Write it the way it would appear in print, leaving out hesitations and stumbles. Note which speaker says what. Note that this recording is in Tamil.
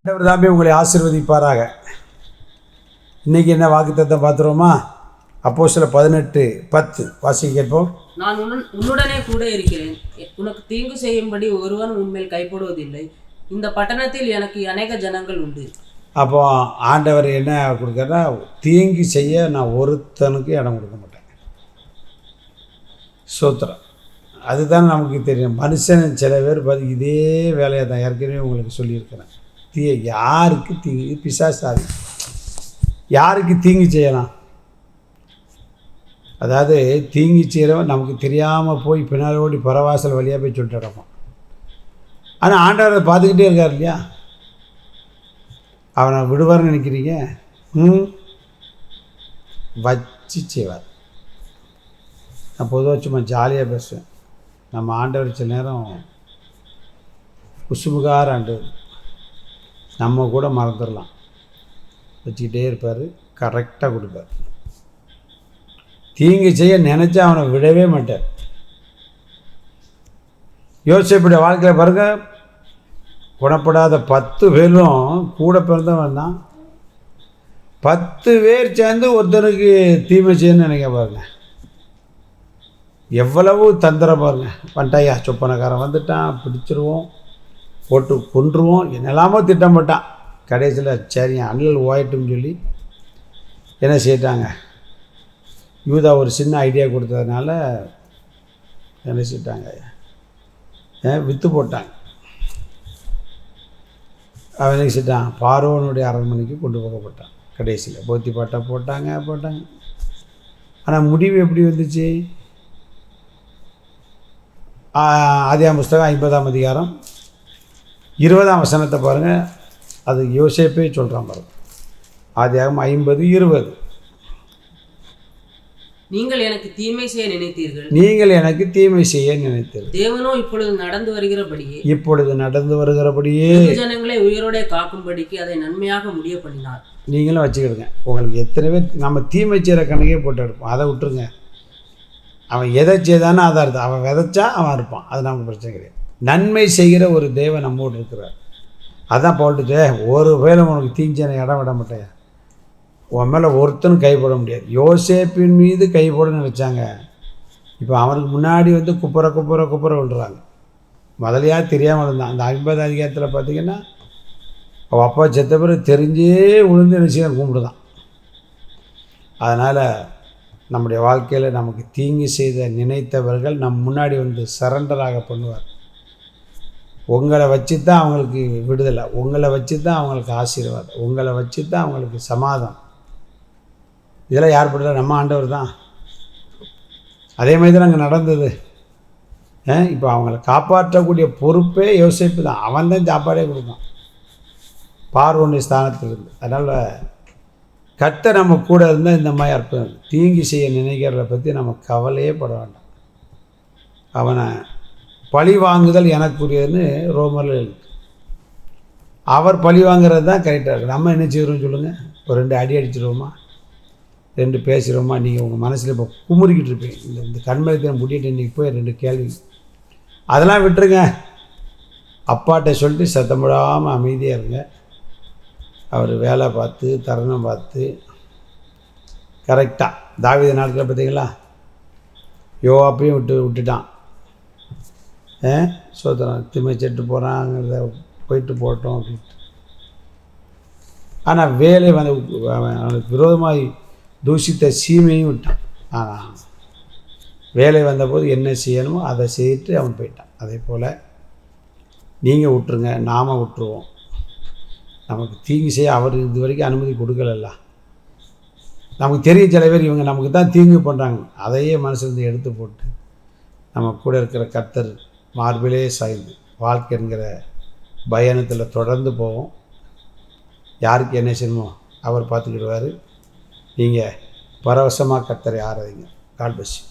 Speaker 1: ஆண்டவர் தாமே உங்களை ஆசீர்வதிப்பாராக. இன்றைக்கி என்ன வாக்குத்தத்தம் பார்த்துருவோமா? அப்போஸ்தலர் 18:10 வாசிக்க கேட்போம்.
Speaker 2: நான் உன்னுடனே கூட இருக்கிறேன், உனக்கு தீங்கு செய்யும்படி ஒருவன் உன்மேல் கைப்படுவதில்லை, இந்த பட்டணத்தில் எனக்கு அநேக ஜனங்கள் உண்டு.
Speaker 1: அப்போ ஆண்டவர் என்ன கொடுக்குறா? தீங்கு செய்ய நான் ஒருத்தனுக்கு இடம் கொடுக்க மாட்டேன். சோத்திரம். அதுதான் நமக்கு தெரியும். மனுஷன் சில பேர் பார்த்து இதே வேலையை தான் ஏற்கனவே உங்களுக்கு சொல்லியிருக்கிறேன். யாருக்கு தீங்கு? பிசாசாதி யாருக்கு தீங்கு செய்யலாம்? அதாவது தீங்கு செய்கிறவன் நமக்கு தெரியாமல் போய் பின்னால் ஓடி பரவாசல் வழியாக போய் சொல்லிட்டு கிடப்பான். ஆனால் ஆண்டவரை பார்த்துக்கிட்டே இருக்கார் இல்லையா? அவனை விடுவார்னு நினைக்கிறீங்க? வச்சு செய்வார். நான் பொதுவாக சும்மா ஜாலியாக பேசுவேன். நம்ம ஆண்டவர் சில நேரம் குசுமுகார ஆண்டவர், நம்ம கூட மறந்துடலாம், வச்சுக்கிட்டே இருப்பார், கரெக்டாக கொடுப்பார். தீங்கு செய்ய நினச்சா அவனை விடவே மாட்டார். யோசிப்புடைய வாழ்க்கையில் பாருங்க, குணப்படாத 10 பேரும் கூட பிறந்தவன் தான். 10 பேர் சேர்ந்து ஒருத்தனுக்கு தீமை செய்யணும்னு நினைக்க பாருங்க. எவ்வளவு தந்திரம் பாருங்க. வந்துட்டாயா, சொப்பனக்காரன் வந்துட்டான், பிடிச்சிருவோம், போட்டு கொன்றுவோம், என்னெல்லாமோ திட்டம் போட்டான். கடைசியில் சரி அண்ணல் ஓயட்டும்னு சொல்லி என்ன செய்யிட்டாங்க? யூதா ஒரு சின்ன ஐடியா கொடுத்ததுனால என்ன செய்யிட்டாங்க? விற்று போட்டாங்க. அவன் என்ன செய்யிட்டான்? பார்வோனுடைய அரண்மனைக்கு கொண்டு போகப்பட்டான். கடைசியில் போத்தி பாட்டை போட்டாங்க. ஆனால் முடிவு எப்படி வந்துச்சு? ஆதியாகம புஸ்தகம் 50ஆம் அதிகாரம் 20ஆம் வசனத்தை பாருங்கள். அது யோசேப்பே சொல்கிறான் பாருங்க. ஆதியாகமம் 50:20.
Speaker 2: நீங்கள் எனக்கு தீமை செய்ய நினைத்தீர்கள், தேவனோ இப்பொழுது நடந்து வருகிறபடியே ஜனங்களை உயிரோட காக்கும்படிக்கு அதை நன்மையாக முடிய பண்ணினார்.
Speaker 1: நீங்களும் வச்சுக்கிடுங்க. உங்களுக்கு எத்தனை பேர் நம்ம தீமை செய்கிற கணக்கே போட்டு எடுப்போம். அதை விட்டுருங்க. அவன் எதை செய்தானோ அதை அர்த்தம். அவன் விதைச்சா அவன் இருப்பான். அது நமக்கு பிரச்சனை கிடையாது. நன்மை செய்கிற ஒரு தேவன் நம்மோடு இருக்கிறார். அதான் போட்டுட்டு ஒரு வேலை உனக்கு தீஞ்சனை இடம் விட மாட்டேன். உன் மேலே ஒருத்தனும் கைப்பட முடியாது. யோசேப்பின் மீது கைப்பட நினச்சாங்க. இப்போ அவனுக்கு முன்னாடி வந்து குப்புற விழுறாங்க. முதலையாக தெரியாமல் இருந்தான். அந்த 50 அதிகாரத்தில் பார்த்திங்கன்னா அவள் அப்பா செத்த பிறகு தெரிஞ்சே விழுந்து நினச்சி கும்பிடுதான். அதனால் நம்முடைய வாழ்க்கையில் நமக்கு தீங்கு செய்த நினைத்தவர்கள் நம் முன்னாடி வந்து சரண்டராக பண்ணுவார். உங்களை வச்சு தான் அவங்களுக்கு விடுதலை, உங்களை வச்சு தான் அவங்களுக்கு ஆசீர்வாதம், உங்களை வச்சு தான் அவங்களுக்கு சமாதானம். இதெல்லாம் யார் படுற? நம்ம ஆண்டவர் தான். அதே மாதிரி தான் அங்கே நடந்தது. இப்போ அவங்கள காப்பாற்றக்கூடிய பொறுப்பே யோசிப்பு தான். அவன் தான் சாப்பாடே கொடுத்தான் பார்வோனுடைய ஸ்தானத்திலிருந்து. அதனால் கர்த்தர் நம்ம கூட இருந்தால் இந்த மாதிரி அர்த்தம். தீங்கு செய்ய நினைக்கிறத பற்றி நம்ம கவலையே பட வேண்டாம். அவனை பழி வாங்குதல் எனக்குரியதுன்னு ரோமரில் இருக்கு. அவர் பழி வாங்குறது தான் கரெக்டாக இருக்குது. நம்ம என்ன செய்கிறோம் சொல்லுங்கள்? ஒரு 2 அடி அடிச்சிடுவோமா, 2 பேசுகிறோமா? நீங்கள் உங்கள் மனசில் இப்போ குமுறிக்கிட்டு இருப்பீங்க. இந்த கண்மயத்தை முடிட்டு இன்றைக்கி போய் 2 கேள்வி, அதெல்லாம் விட்டுருங்க. அப்பாட்ட சொல்லிட்டு சத்தம் போடாமல் அமைதியாக இருங்க. அவர் வேலை பார்த்து தருணம் பார்த்து கரெக்டாக. தாவீது நாட்களில் பார்த்தீங்களா, யோவாப்பையும் விட்டுட்டான். சோதரன் திமை செட்டு போகிறாங்கிறத போயிட்டு போட்டோம் அப்படின்ட்டு. ஆனால் வேலை வந்து அவனுக்கு விரோதமாக தூஷித்த சீமையும் விட்டான். ஆனால் வேலை வந்தபோது என்ன செய்யணுமோ அதை செய்துட்டு அவன் போயிட்டான். அதே போல் நீங்கள் விட்டுருங்க, நாம் விட்டுருவோம். நமக்கு தீங்கு செய்ய அவர் இது வரைக்கும் அனுமதி கொடுக்கலல்ல. நமக்கு தெரியும் சில பேர் இவங்க நமக்கு தான் தீங்கு பண்ணுறாங்க. அதையே மனசுலேருந்து எடுத்து போட்டு நம்ம கூட இருக்கிற கர்த்தர் மார்பிலே சாய்ந்து வாழ்க்கை என்கிற பயணத்தில் தொடர்ந்து போவோம். யாருக்கு என்ன செய்யணுமோ அவர் பார்த்துக்கிடுவார். நீங்கள் பரவசமாக கர்த்தரை ஆராதிங்க. God bless you.